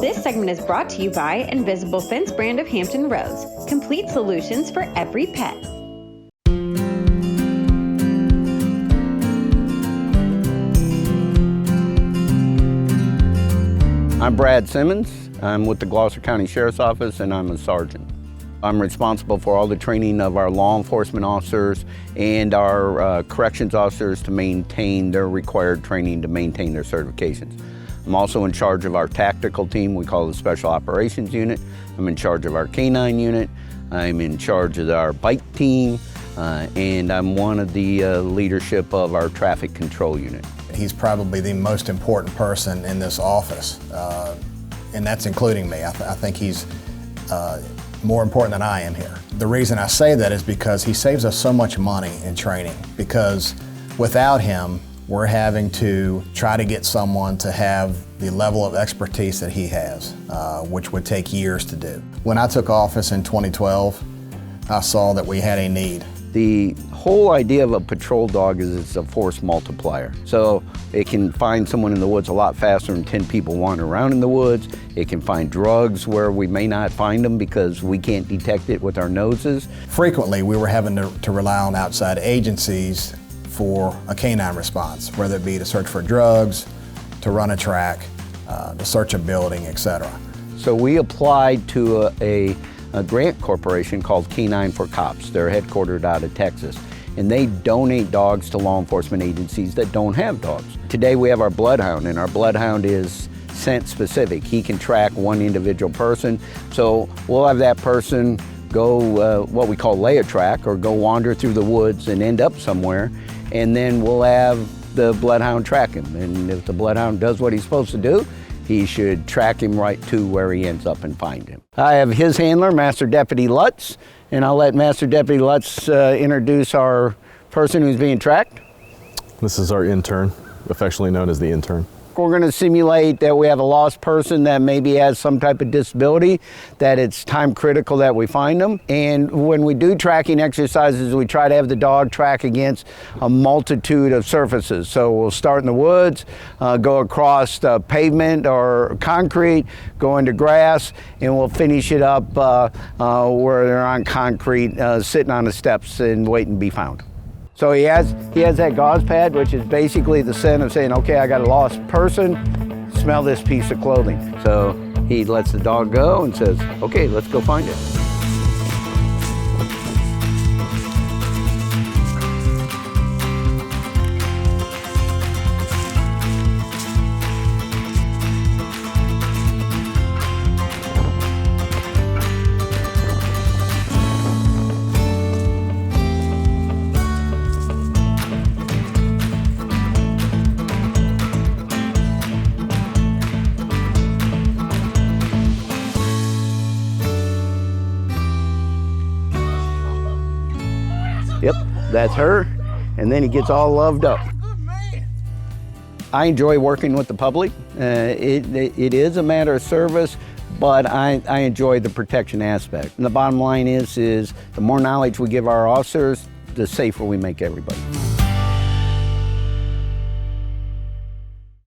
This segment is brought to you by Invisible Fence brand of Hampton Rose. Complete solutions for every pet. I'm Brad Simmons. I'm with the Gloucester County Sheriff's Office, and I'm a sergeant. I'm responsible for all the training of our law enforcement officers and our corrections officers to maintain their required training to maintain their certifications. I'm also in charge of our tactical team, we call it the Special Operations Unit. I'm in charge of our K-9 unit. I'm in charge of our bike team, and I'm one of the leadership of our traffic control unit. He's probably the most important person in this office, and that's including me. I think he's more important than I am here. The reason I say that is because he saves us so much money in training, because without him, we're having to try to get someone to have the level of expertise that he has, which would take years to do. When I took office in 2012, I saw that we had a need. The whole idea of a patrol dog is it's a force multiplier. So it can find someone in the woods a lot faster than 10 people wandering around in the woods. It can find drugs where we may not find them because we can't detect it with our noses. Frequently, we were having to rely on outside agencies for a canine response, whether it be to search for drugs, to run a track, to search a building, etc. So we applied to a grant corporation called K9 for Cops. They're headquartered out of Texas, and they donate dogs to law enforcement agencies that don't have dogs. Today we have our Bloodhound, and our Bloodhound is scent specific. He can track one individual person, so we'll have that person go what we call lay a track, or go wander through the woods and end up somewhere, and then we'll have the Bloodhound track him. And if the Bloodhound does what he's supposed to do, he should track him right to where he ends up and find him. I have his handler, Master Deputy Lutz, and I'll let Master Deputy Lutz introduce our person who's being tracked. This is our intern, affectionately known as the intern. We're going to simulate that we have a lost person that maybe has some type of disability, that it's time critical that we find them. And when we do tracking exercises, we try to have the dog track against a multitude of surfaces. So we'll start in the woods, go across the pavement or concrete, go into grass, and we'll finish it up where they're on concrete, sitting on the steps and waiting to be found. So he has that gauze pad, which is basically the scent of saying, okay, I got a lost person, smell this piece of clothing. So he lets the dog go and says, okay, let's go find it. Yep, that's her, and then he gets all loved up. I enjoy working with the public. It is a matter of service, but I enjoy the protection aspect. And the bottom line is the more knowledge we give our officers, the safer we make everybody.